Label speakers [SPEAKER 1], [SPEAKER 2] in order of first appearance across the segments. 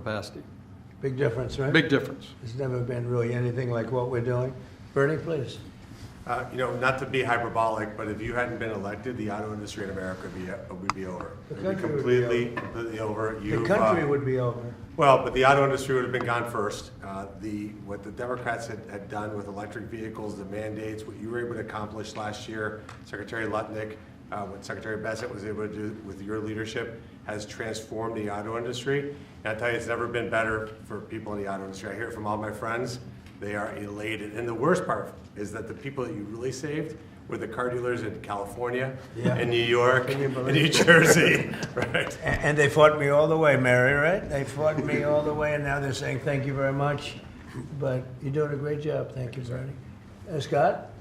[SPEAKER 1] capacity.
[SPEAKER 2] Big difference, right?
[SPEAKER 1] Big difference.
[SPEAKER 2] There's never been really anything like what we're doing. Bernie, please.
[SPEAKER 3] Not to be hyperbolic, but if you hadn't been elected, the auto industry in America would be over.
[SPEAKER 2] The
[SPEAKER 3] It would be
[SPEAKER 2] country would be
[SPEAKER 3] completely over.
[SPEAKER 2] The country would be over.
[SPEAKER 3] Well, but the auto industry would have been gone first. What the Democrats had done with electric vehicles, the mandates, what you were able to accomplish last year, Secretary Lutnick, what Secretary Bassett was able to do with your leadership has transformed the auto industry. And I tell you, it's never been better for people in the auto industry. I hear it from all my friends. They are elated. And the worst part is that the people that you really saved were the car dealers in California, in New York, in New Jersey, right?
[SPEAKER 2] And they fought me all the way, Mary, right? They fought me all the way, and now they're saying thank you very much. But you're doing a great job. Thank you, Bernie. Scott?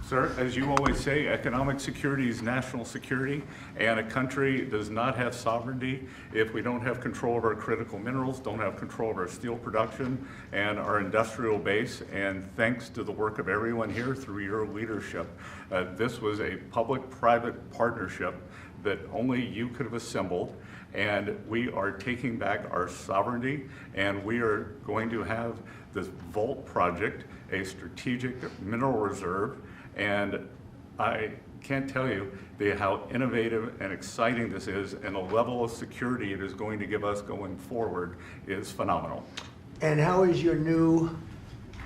[SPEAKER 4] Sir, as you always say, economic security is national security, and a country does not have sovereignty if we don't have control of our critical minerals, don't have control of our steel production and our industrial base. And thanks to the work of everyone here through your leadership, this was a public-private partnership that only you could have assembled. And we are taking back our sovereignty, and we are going to have this Vault project, a strategic mineral reserve. And I can't tell you how innovative and exciting this is, and the level of security it is going to give us going forward is phenomenal.
[SPEAKER 2] And how is your new,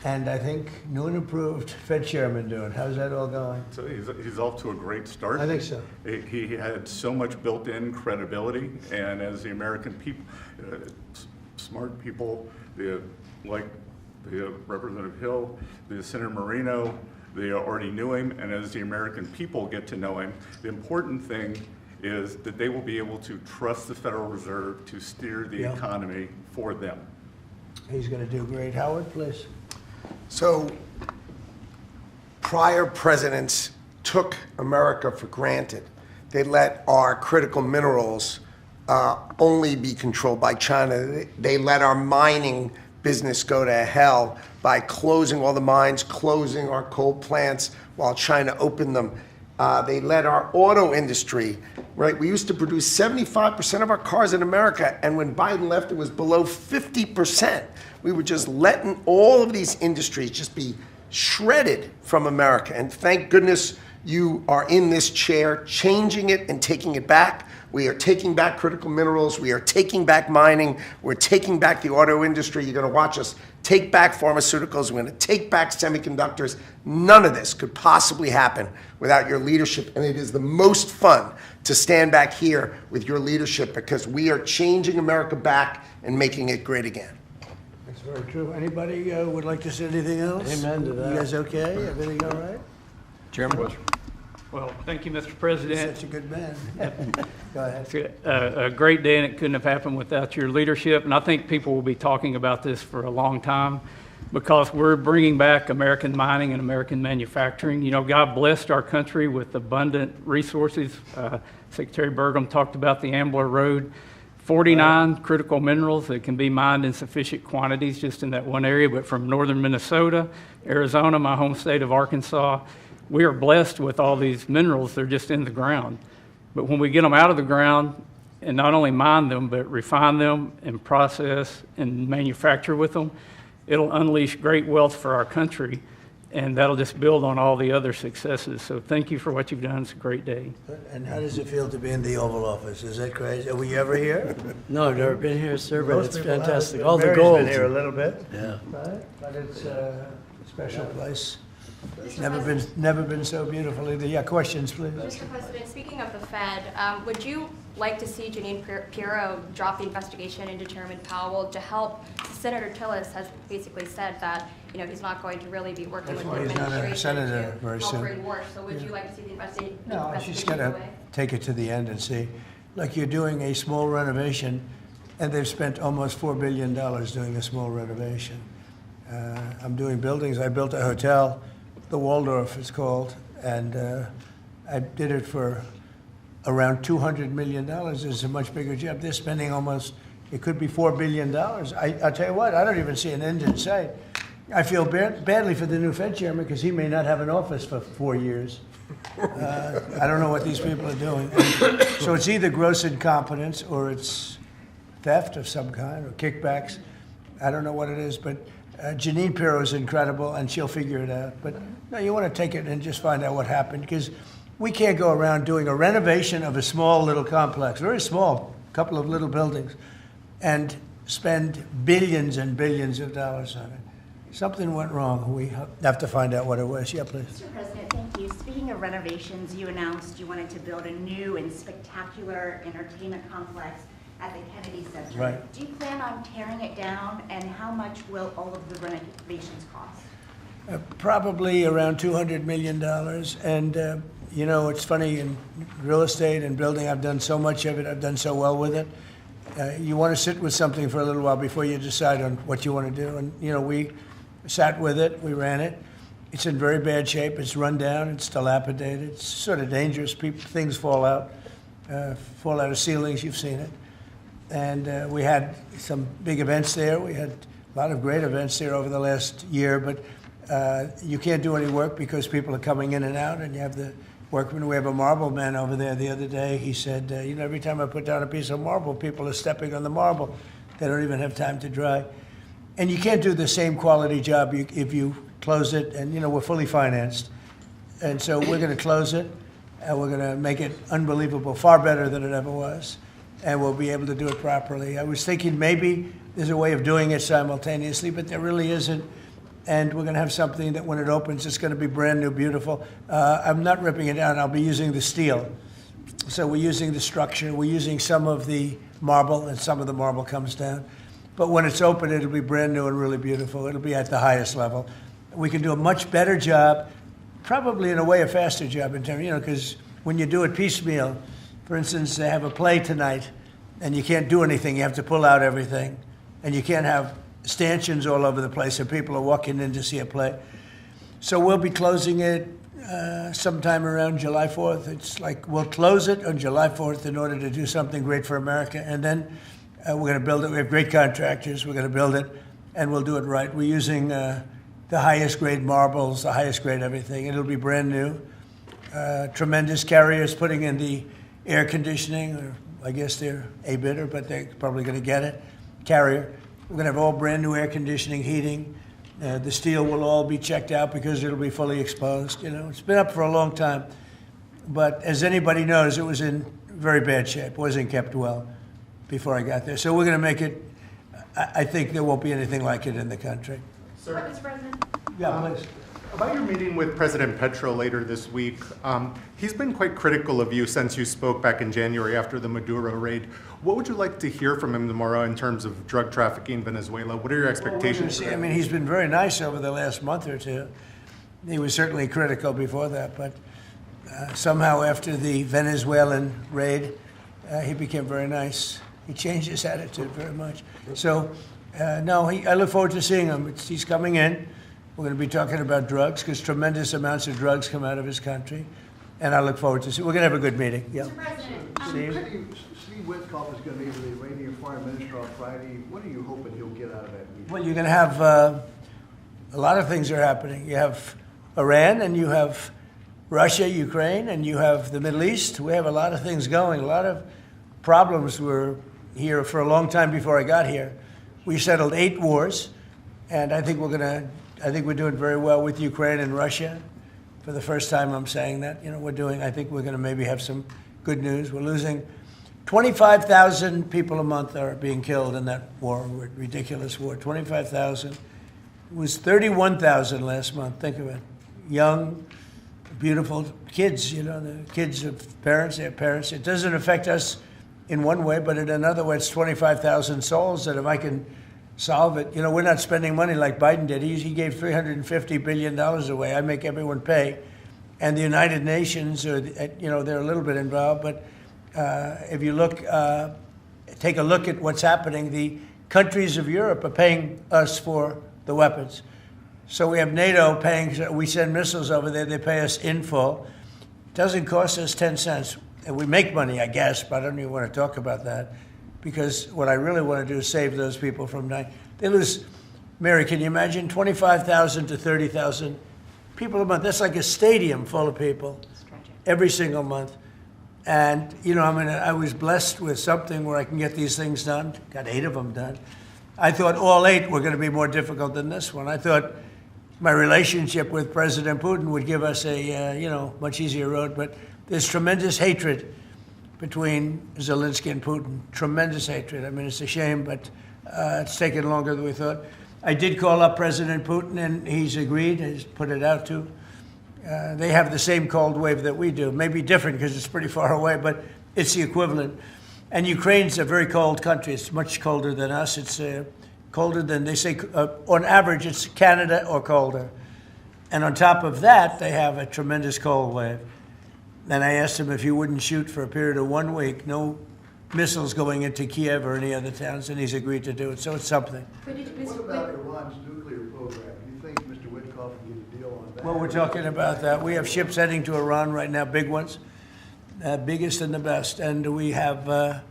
[SPEAKER 2] and I think new and improved Fed chairman doing? How's that all going?
[SPEAKER 4] So he's off to a great start.
[SPEAKER 2] I think so.
[SPEAKER 4] He had so much built-in credibility, and as the American people, smart people, like the Representative Hill, the Senator Marino, they already knew him, and as the American people get to know him, the important thing is that they will be able to trust the Federal Reserve to steer the economy for them.
[SPEAKER 2] He's going to do great. Howard, please.
[SPEAKER 5] So, prior presidents took America for granted. They let our critical minerals only be controlled by China. They let our mining business go to hell by closing all the mines, closing our coal plants while China opened them. They let our auto industry, right? We used to produce 75% of our cars in America, and when Biden left, it was below 50%. We were just letting all of these industries just be shredded from America. And thank goodness you are in this chair, changing it and taking it back. We are taking back critical minerals. We are taking back mining. We're taking back the auto industry. You're going to watch us take back pharmaceuticals. We're going to take back semiconductors. None of this could possibly happen without your leadership. And it is the most fun to stand back here with your leadership because we are changing America back and making it great again.
[SPEAKER 2] That's very true. Anybody would like to say anything else?
[SPEAKER 1] Amen to that.
[SPEAKER 2] You guys okay? Everything all right?
[SPEAKER 1] Chairman?
[SPEAKER 6] Well, thank you, Mr. President.
[SPEAKER 2] Such a good man. Go ahead.
[SPEAKER 6] It's a great day, and it couldn't have happened without your leadership. And I think people will be talking about this for a long time because we're bringing back American mining and American manufacturing. You know, God blessed our country with abundant resources. Secretary Burgum talked about the Ambler Road. 49 critical minerals that can be mined in sufficient quantities just in that one area, but from northern Minnesota, Arizona, my home state of Arkansas, we are blessed with all these minerals. They're just in the ground. But when we get them out of the ground and not only mine them, but refine them and process and manufacture with them, it'll unleash great wealth for our country, and that'll just build on all the other successes. So thank you for what you've done. It's a great day.
[SPEAKER 2] And how does it feel to be in the Oval Office? Is that crazy? Are we ever here?
[SPEAKER 1] No, I've never been here, sir, but
[SPEAKER 2] Most
[SPEAKER 1] it's
[SPEAKER 2] people have.
[SPEAKER 1] fantastic. All the
[SPEAKER 2] Mary's
[SPEAKER 1] gold.
[SPEAKER 2] been here a little bit.
[SPEAKER 1] Yeah.
[SPEAKER 2] Right? But it's a special place. Never been so beautiful either. Yeah, questions, please.
[SPEAKER 7] Mr. President, speaking of the Fed, would you like to see Janine Pirro drop the investigation into Chairman Powell to help? Senator Tillis has basically said that he's not going to really be working with the
[SPEAKER 2] He's not a
[SPEAKER 7] administration
[SPEAKER 2] senator
[SPEAKER 7] to
[SPEAKER 2] very
[SPEAKER 7] help
[SPEAKER 2] soon.
[SPEAKER 7] bring war. So would you like to see the investigation?
[SPEAKER 2] No, she's got to take it to the end and see. Like you're doing a small renovation, and they've spent almost $4 billion doing a small renovation. I'm doing buildings. I built a hotel, the Waldorf it's called, and I did it for around $200 million. It's a much bigger job. They're spending almost, it could be $4 billion. I'll tell you what, I don't even see an end in sight. I feel badly for the new Fed chairman because he may not have an office for 4 years. I don't know what these people are doing. So it's either gross incompetence or it's theft of some kind or kickbacks. I don't know what it is, but Janine Pirro is incredible, and she'll figure it out. But no, you want to take it and just find out what happened, because we can't go around doing a renovation of a small little complex, very small, couple of little buildings, and spend billions and billions of dollars on it. Something went wrong. We have to find out what it was. Yeah, please.
[SPEAKER 8] Mr. President, thank you. Speaking of renovations, you announced you wanted to build a new and spectacular entertainment complex at the Kennedy Center.
[SPEAKER 2] Right.
[SPEAKER 8] Do you plan on tearing it down, and how much will all of the renovations cost?
[SPEAKER 2] Probably around $200 million. And, you know, it's funny, in real estate and building, I've done so much of it. I've done so well with it. You want to sit with something for a little while before you decide on what you want to do. And, you know, we sat with it. We ran it. It's in very bad shape. It's run down. It's dilapidated. It's sort of dangerous. Things fall out of ceilings. You've seen it. And we had some big events there. We had a lot of great events there over the last year. But you can't do any work because people are coming in and out. And you have the workmen. We have a marble man over there the other day. He said, you know, every time I put down a piece of marble, people are stepping on the marble. They don't even have time to dry. And you can't do the same quality job if you close it. And, you know, we're fully financed. And so we're going to close it. And we're going to make it unbelievable, far better than it ever was. And we'll be able to do it properly. I was thinking maybe there's a way of doing it simultaneously, but there really isn't. And we're going to have something that when it opens, it's going to be brand new, beautiful. I'm not ripping it down. I'll be using the steel. So we're using the structure. We're using some of the marble, and some of the marble comes down. But when it's open, it'll be brand new and really beautiful. It'll be at the highest level. We can do a much better job, probably in a way a faster job in terms, you know, because when you do it piecemeal, for instance, they have a play tonight, and you can't do anything. You have to pull out everything, and you can't have stanchions all over the place, and people are walking in to see a play. So we'll be closing it sometime around July 4th. It's like we'll close it on July 4th in order to do something great for America, and then we're going to build it. We have great contractors. We're going to build it, and we'll do it right. We're using the highest grade marbles, the highest grade everything. It'll be brand new. Tremendous carriers putting in the air conditioning, or I guess they're a bidder, but they're probably going to get it. Carrier. We're going to have all brand new air conditioning, heating. The steel will all be checked out because it'll be fully exposed. You know, it's been up for a long time, but as anybody knows, it was in very bad shape. It wasn't kept well before I got there. So we're going to make it. I think there won't be anything like it in the country.
[SPEAKER 8] Sir, Mr. President?
[SPEAKER 2] Yeah, please.
[SPEAKER 9] About your meeting with President Petro later this week, he's been quite critical of you since you spoke back in January after the Maduro raid. What would you like to hear from him tomorrow in terms of drug trafficking in Venezuela? What are your expectations?
[SPEAKER 2] I mean, he's been very nice over the last month or two. He was certainly critical before that, but somehow after the Venezuelan raid, he became very nice. He changed his attitude very much. So, no, I look forward to seeing him. He's coming in. We're going to be talking about drugs because tremendous amounts of drugs come out of his country. And I look forward to seeing. We're going to have a good meeting. Yeah.
[SPEAKER 8] Mr. President,
[SPEAKER 10] Steve Witkoff is going to meet with the Iranian foreign minister on Friday. What are you hoping he'll get out of that meeting?
[SPEAKER 2] Well, you're going to have a lot of things are happening. You have Iran, and you have Russia, Ukraine, and you have the Middle East. We have a lot of things going. A lot of problems were here for a long time before I got here. We settled 8 wars, and I think we're doing very well with Ukraine and Russia. For the first time, I'm saying that. You know, I think we're going to maybe have some good news. We're losing 25,000 people a month are being killed in that war, ridiculous war. 25,000. It was 31,000 last month. Think of it. Young, beautiful kids, you know, the kids of parents, their parents. It doesn't affect us in one way, but in another way, it's 25,000 souls that if I can solve it. You know, we're not spending money like Biden did. He gave $350 billion away. I make everyone pay. And the United Nations, you know, they're a little bit involved. But if you take a look at what's happening, the countries of Europe are paying us for the weapons. So we have NATO paying, we send missiles over there, they pay us in full. It doesn't cost us 10 cents. And we make money, I guess, but I don't even want to talk about that. Because what I really want to do is save those people from dying. They lose, Mary, can you imagine 25,000 to 30,000 people a month? That's like a stadium full of people every single month. And, you know, I mean, I was blessed with something where I can get these things done. Got 8 of them done. I thought all 8 were going to be more difficult than this one. I thought my relationship with President Putin would give us a, you know, much easier road. But there's tremendous hatred between Zelensky and Putin. Tremendous hatred. I mean, it's a shame, but it's taken longer than we thought. I did call up President Putin, and he's agreed. He's put it out to. They have the same cold wave that we do. Maybe different because it's pretty far away, but it's the equivalent. And Ukraine's a very cold country. It's much colder than us. It's colder than, they say, on average, it's Canada or colder. And on top of that, they have a tremendous cold wave. And I asked him if he wouldn't shoot for a period of 1 week, no missiles going into Kiev or any other towns, and he's agreed to do it. So it's something.
[SPEAKER 10] What about Iran's nuclear program? Do you think Mr. Witkoff can get a deal on that?
[SPEAKER 2] Well, we're talking about that. We have ships heading to Iran right now, big ones, biggest and the best. And we have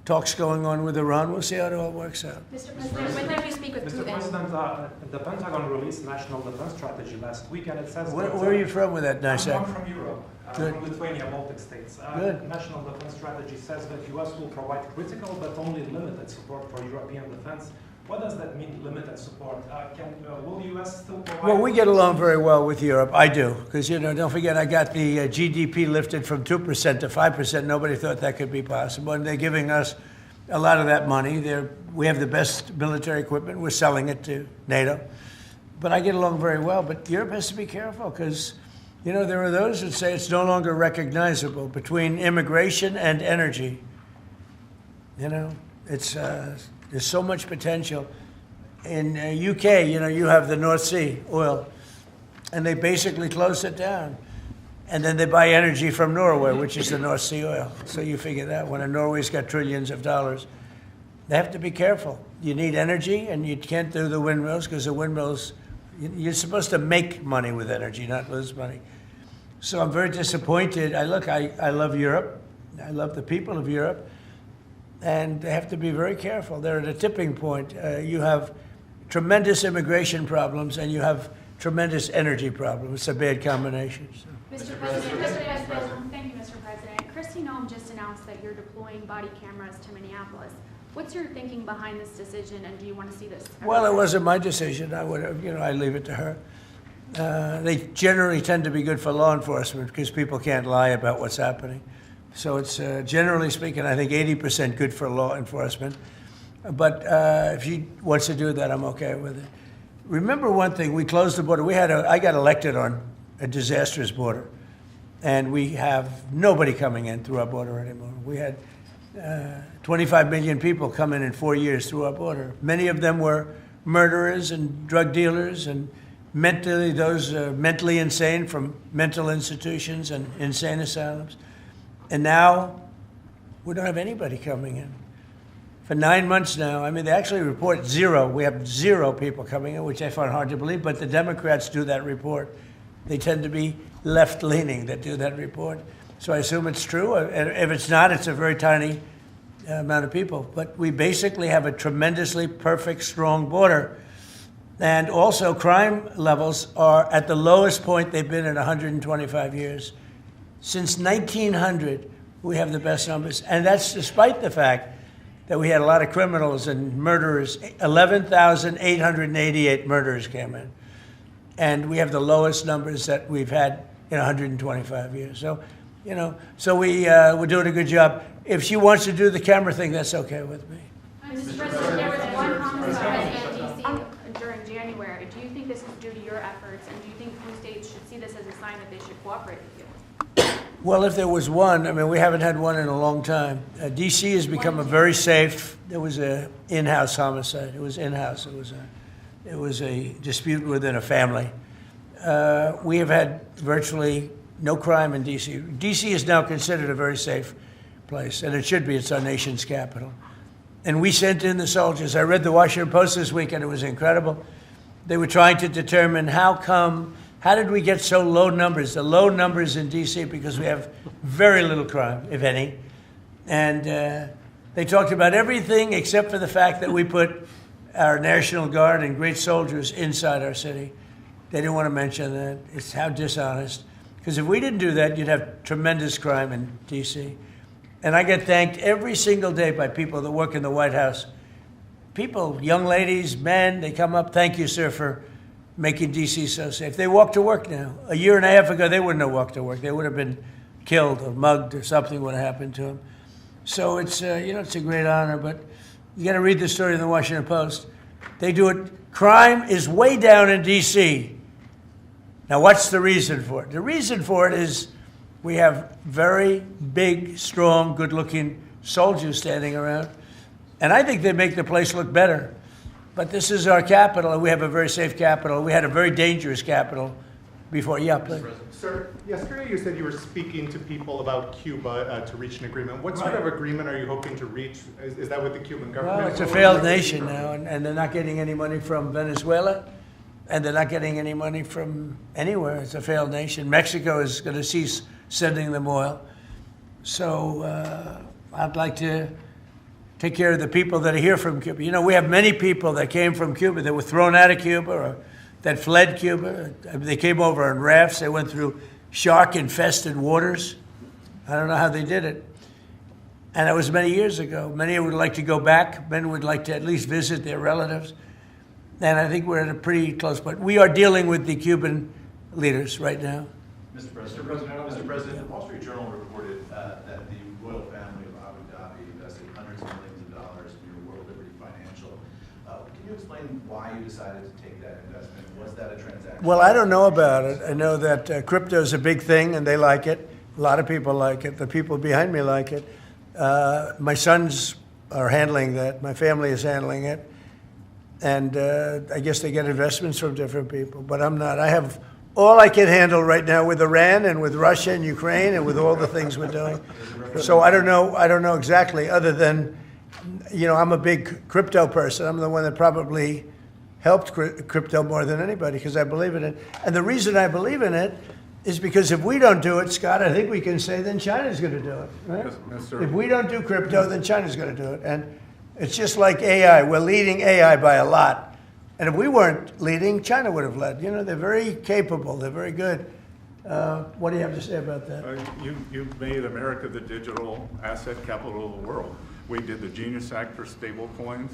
[SPEAKER 2] talks going on with Iran. We'll see how it all works out.
[SPEAKER 7] Mr. President, when did you speak with
[SPEAKER 11] Mr.
[SPEAKER 7] Putin?
[SPEAKER 11] President, the Pentagon released National Defense Strategy last week, and it says
[SPEAKER 2] Where
[SPEAKER 11] that,
[SPEAKER 2] are you from with that nice
[SPEAKER 11] I'm
[SPEAKER 2] accent?
[SPEAKER 11] from Europe,
[SPEAKER 2] Good.
[SPEAKER 11] from Lithuania, Baltic states.
[SPEAKER 2] Good.
[SPEAKER 11] National Defense Strategy says that U.S. will provide critical but only limited support for European defense. What does that mean, limited support? Will U.S. still provide?
[SPEAKER 2] Well, we get along very well with Europe. I do, because, you know, don't forget, I got the GDP lifted from 2% to 5%. Nobody thought that could be possible, and they're giving us a lot of that money. We have the best military equipment. We're selling it to NATO. But I get along very well. But Europe has to be careful because, you know, there are those that say it's no longer recognizable between immigration and energy. You know, it's there's so much potential. In UK, you know, you have the North Sea oil, and they basically closed it down. And then they buy energy from Norway, which is the North Sea oil. So you figure that when Norway's got trillions of dollars, they have to be careful. You need energy, and you can't do the windmills because the windmills, you're supposed to make money with energy, not lose money. So I'm very disappointed. I love Europe. I love the people of Europe. And they have to be very careful. They're at a tipping point. You have tremendous immigration problems, and you have tremendous energy problems. It's a bad combination. So.
[SPEAKER 12] Mr. President, thank you, Mr. President. Kristi Noem just announced that you're deploying body cameras to Minneapolis. What's your thinking behind this decision, and do you want to see this?
[SPEAKER 2] Well, it wasn't my decision. I would have, you know, I leave it to her. They generally tend to be good for law enforcement because people can't lie about what's happening. So it's generally speaking, I think 80% good for law enforcement. But if she wants to do that, I'm okay with it. Remember one thing: we closed the border. I got elected on a disastrous border, and we have nobody coming in through our border anymore. We had 25 million people come in 4 years through our border. Many of them were murderers and drug dealers and mentally insane from mental institutions and insane asylums. And now we don't have anybody coming in. For 9 months now, I mean, they actually report 0. We have 0 people coming in, which I find hard to believe, but the Democrats do that report. They tend to be left-leaning that do that report. So I assume it's true. And if it's not, it's a very tiny amount of people. But we basically have a tremendously perfect, strong border. And also, crime levels are at the lowest point they've been in 125 years. Since 1900, we have the best numbers. And that's despite the fact that we had a lot of criminals and murderers. 11,888 murderers came in. And we have the lowest numbers that we've had in 125 years. So, you know, we're doing a good job. If she wants to do the camera thing, that's okay with me.
[SPEAKER 12] Mr. President, there was one homicide in D.C. during January. Do you think this is due to your efforts, and do you think blue states should see this as a sign that they should cooperate with you?
[SPEAKER 2] Well, if there was one, I mean, we haven't had one in a long time. D.C. has become a very safe. There was an in-house homicide. It was in-house. It was a dispute within a family. We have had virtually no crime in D.C. D.C. is now considered a very safe place, and it should be. It's our nation's capital. And we sent in the soldiers. I read the Washington Post this week, and it was incredible. They were trying to determine how did we get so low numbers? The low numbers in D.C. because we have very little crime, if any. And they talked about everything except for the fact that we put our National Guard and great soldiers inside our city. They didn't want to mention that. It's how dishonest. Because if we didn't do that, you'd have tremendous crime in D.C. And I get thanked every single day by people that work in the White House. People, young ladies, men, they come up, thank you, sir, for making D.C. so safe. They walk to work now. A year and a half ago, they wouldn't have walked to work. They would have been killed or mugged or something would have happened to them. So it's, it's a great honor, but you got to read the story in the Washington Post. They do it. Crime is way down in D.C. Now, what's the reason for it? The reason for it is we have very big, strong, good-looking soldiers standing around. And I think they make the place look better. But this is our capital, and we have a very safe capital. We had a very dangerous capital before. Yeah, please.
[SPEAKER 9] Sir, yesterday you said you were speaking to people about Cuba to reach an agreement. What sort of agreement are you hoping to reach? Is that with the Cuban government?
[SPEAKER 2] Well, it's a failed nation now, and they're not getting any money from Venezuela, and they're not getting any money from anywhere. It's a failed nation. Mexico is going to cease sending them oil. So I'd like to take care of the people that are here from Cuba. You know, we have many people that came from Cuba that were thrown out of Cuba or that fled Cuba. They came over on rafts. They went through shark-infested waters. I don't know how they did it. And that was many years ago. Many would like to go back. Many would like to at least visit their relatives. And I think we're at a pretty close point. We are dealing with the Cuban leaders right now.
[SPEAKER 13] Mr. President, the Wall Street Journal reported that the royal family of Abu Dhabi invested hundreds of millions of dollars in your World Liberty Financial. Can you explain why you decided to take that investment? Was that a transaction?
[SPEAKER 2] Well, I don't know about it. I know that crypto is a big thing, and they like it. A lot of people like it. The people behind me like it. My sons are handling that. My family is handling it. And I guess they get investments from different people, but I'm not. I have all I can handle right now with Iran and with Russia and Ukraine and with all the things we're doing. So I don't know exactly, other than, I'm a big crypto person. I'm the one that probably helped crypto more than anybody because I believe in it. And the reason I believe in it is because if we don't do it, Scott, I think we can say then China's going to do it. Right?
[SPEAKER 4] Yes, sir.
[SPEAKER 2] If we don't do crypto, then China's going to do it. And it's just like AI. We're leading AI by a lot. And if we weren't leading, China would have led. They're very capable. They're very good. What do you have to say about that?
[SPEAKER 4] You've made America the digital asset capital of the world. We did the Genius Act for stable coins.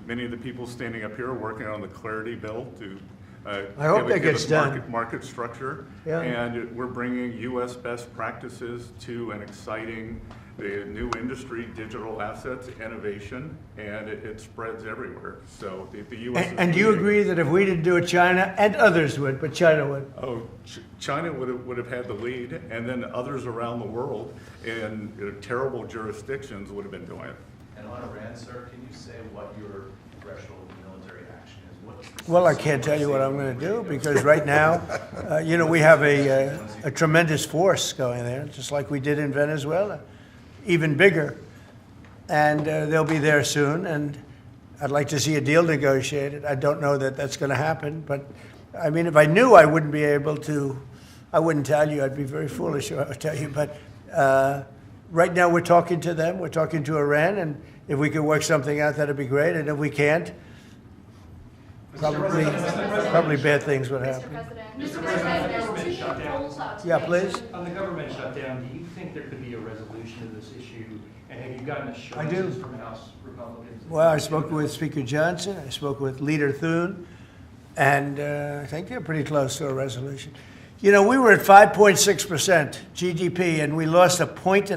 [SPEAKER 4] Many of the people standing up here are working on the Clarity Bill to
[SPEAKER 2] I hope that gets done.
[SPEAKER 4] Market structure.
[SPEAKER 2] Yeah.
[SPEAKER 4] And we're bringing U.S. best practices to an exciting new industry, digital assets, innovation, and it spreads everywhere. So the U.S.
[SPEAKER 2] And do you agree that if we didn't do it, China and others would, but China would?
[SPEAKER 4] Oh, China would have had the lead, and then others around the world in terrible jurisdictions would have been doing it.
[SPEAKER 13] And on Iran, sir, can you say what your threshold of military action is?
[SPEAKER 2] Well, I can't tell you what I'm going to do because right now, we have a tremendous force going there, just like we did in Venezuela, even bigger. And they'll be there soon, and I'd like to see a deal negotiated. I don't know that that's going to happen, but I mean, if I knew, I wouldn't be able to. I wouldn't tell you. I'd be very foolish if I would tell you. But right now, we're talking to them. We're talking to Iran, and if we could work something out, that'd be great. And if we can't, probably bad things would happen.
[SPEAKER 7] Mr. President, there's two polls out today.
[SPEAKER 2] Yeah, please.
[SPEAKER 11] On the government shutdown, do you think there could be a resolution of this issue? And have you gotten
[SPEAKER 2] I do.
[SPEAKER 11] assurances from House Republicans?
[SPEAKER 2] Well, I spoke with Speaker Johnson. I spoke with Leader Thune. And I think they're pretty close to a resolution. We were at 5.6% GDP, and we lost 1.5 points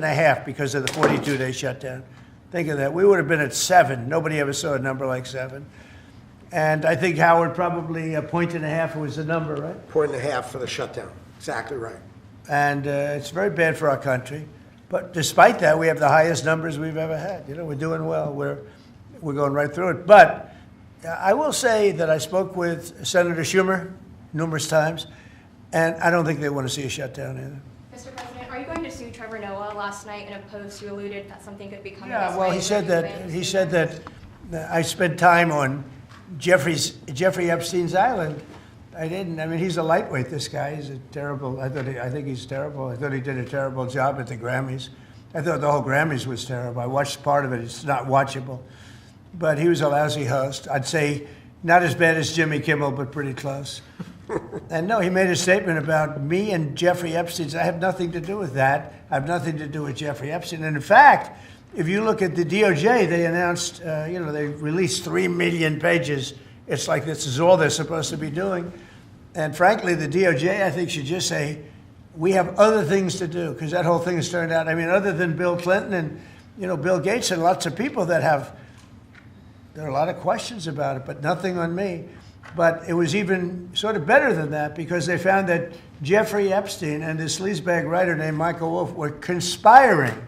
[SPEAKER 2] because of the 42-day shutdown. Think of that. We would have been at 7. Nobody ever saw a number like 7. And I think, Howard, probably 1.5 points was the number, right?
[SPEAKER 5] 1.5 for the shutdown. Exactly right.
[SPEAKER 2] And it's very bad for our country. But despite that, we have the highest numbers we've ever had. We're doing well. We're going right through it. But I will say that I spoke with Senator Schumer numerous times, and I don't think they want to see a shutdown either.
[SPEAKER 7] Mr. President, are you going to sue Trevor Noah? Last night in a post, you alluded that something could be coming.
[SPEAKER 2] Yeah, well, he said that I spent time on Jeffrey Epstein's island. I didn't. I mean, he's a lightweight, this guy. He's a terrible, I think he's terrible. I thought he did a terrible job at the Grammys. I thought the whole Grammys was terrible. I watched part of it. It's not watchable. But he was a lousy host. I'd say not as bad as Jimmy Kimmel, but pretty close. And no, he made a statement about me and Jeffrey Epstein. I have nothing to do with that. I have nothing to do with Jeffrey Epstein. And in fact, if you look at the DOJ, they announced, they released 3 million pages. It's like this is all they're supposed to be doing. And frankly, the DOJ, I think, should just say, we have other things to do, because that whole thing has turned out, other than Bill Clinton and, Bill Gates and lots of people that there are a lot of questions about it, but nothing on me. But it was even sort of better than that, because they found that Jeffrey Epstein and this sleazebag writer named Michael Wolff were conspiring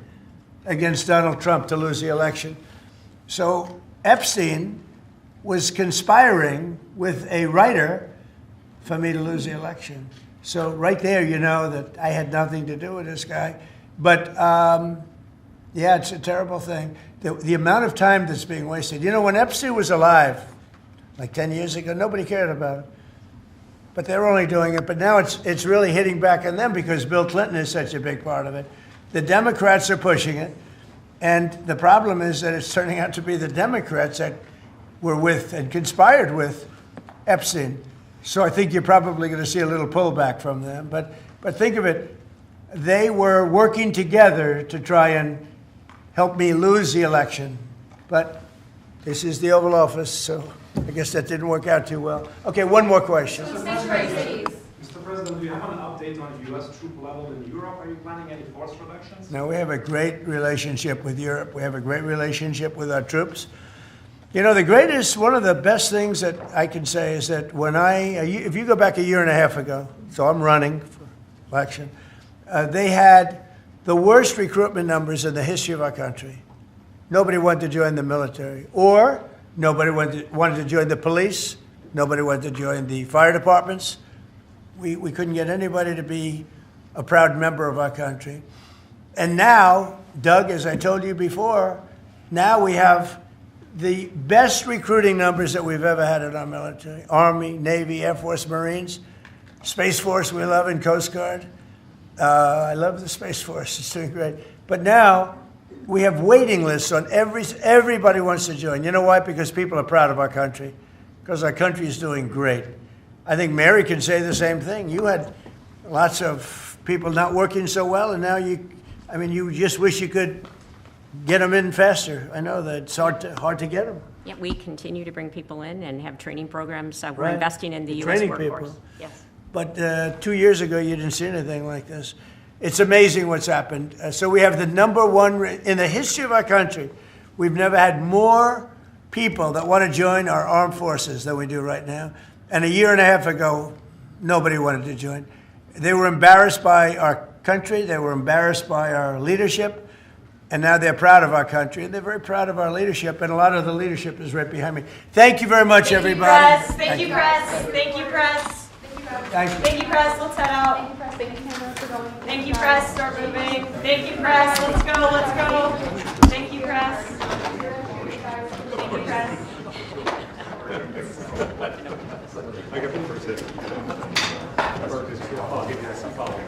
[SPEAKER 2] against Donald Trump to lose the election. So Epstein was conspiring with a writer for me to lose the election. So right there, you know that I had nothing to do with this guy. But yeah, it's a terrible thing. The amount of time that's being wasted. When Epstein was alive, like 10 years ago, nobody cared about it. But they're only doing it. But now it's really hitting back on them because Bill Clinton is such a big part of it. The Democrats are pushing it. And the problem is that it's turning out to be the Democrats that were with and conspired with Epstein. So I think you're probably going to see a little pullback from them. But think of it. They were working together to try and help me lose the election. But this is the Oval Office, so I guess that didn't work out too well. Okay, one more question.
[SPEAKER 11] Mr. President, do you have an update on U.S. troop level in Europe? Are you planning any force reductions?
[SPEAKER 2] No, we have a great relationship with Europe. We have a great relationship with our troops. One of the best things that I can say is that if you go back a year and a half ago, so I'm running for election, they had the worst recruitment numbers in the history of our country. Nobody wanted to join the military, or nobody wanted to join the police. Nobody wanted to join the fire departments. We couldn't get anybody to be a proud member of our country. And now, Doug, as I told you before, now we have the best recruiting numbers that we've ever had in our military. Army, Navy, Air Force, Marines, Space Force we love, and Coast Guard. I love the Space Force. It's doing great. But now we have waiting lists on everybody wants to join. You know why? Because people are proud of our country. Because our country is doing great. I think Mary can say the same thing. You had lots of people not working so well, and now you just wish you could get them in faster. I know that it's hard to get them.
[SPEAKER 14] Yeah, we continue to bring people in and have training programs. We're
[SPEAKER 2] Right.
[SPEAKER 14] investing in the U.S.
[SPEAKER 2] Training
[SPEAKER 14] workforce.
[SPEAKER 2] people.
[SPEAKER 14] Yes.
[SPEAKER 2] But 2 years ago, you didn't see anything like this. It's amazing what's happened. So we have the number one, in the history of our country, we've never had more people that want to join our armed forces than we do right now. And a year and a half ago, nobody wanted to join. They were embarrassed by our country. They were embarrassed by our leadership. And now they're proud of our country, and they're very proud of our leadership, and a lot of the leadership is right behind me. Thank you very much, everybody.
[SPEAKER 8] Thank you, press. Thank you, press.
[SPEAKER 2] Thank you.
[SPEAKER 8] Thank you, press. Let's head out. Thank you, press. Start moving. Thank you, press. Let's go. Let's go. Thank you, press. Thank you, press.
[SPEAKER 3] I got the first hit. I'll give you some following.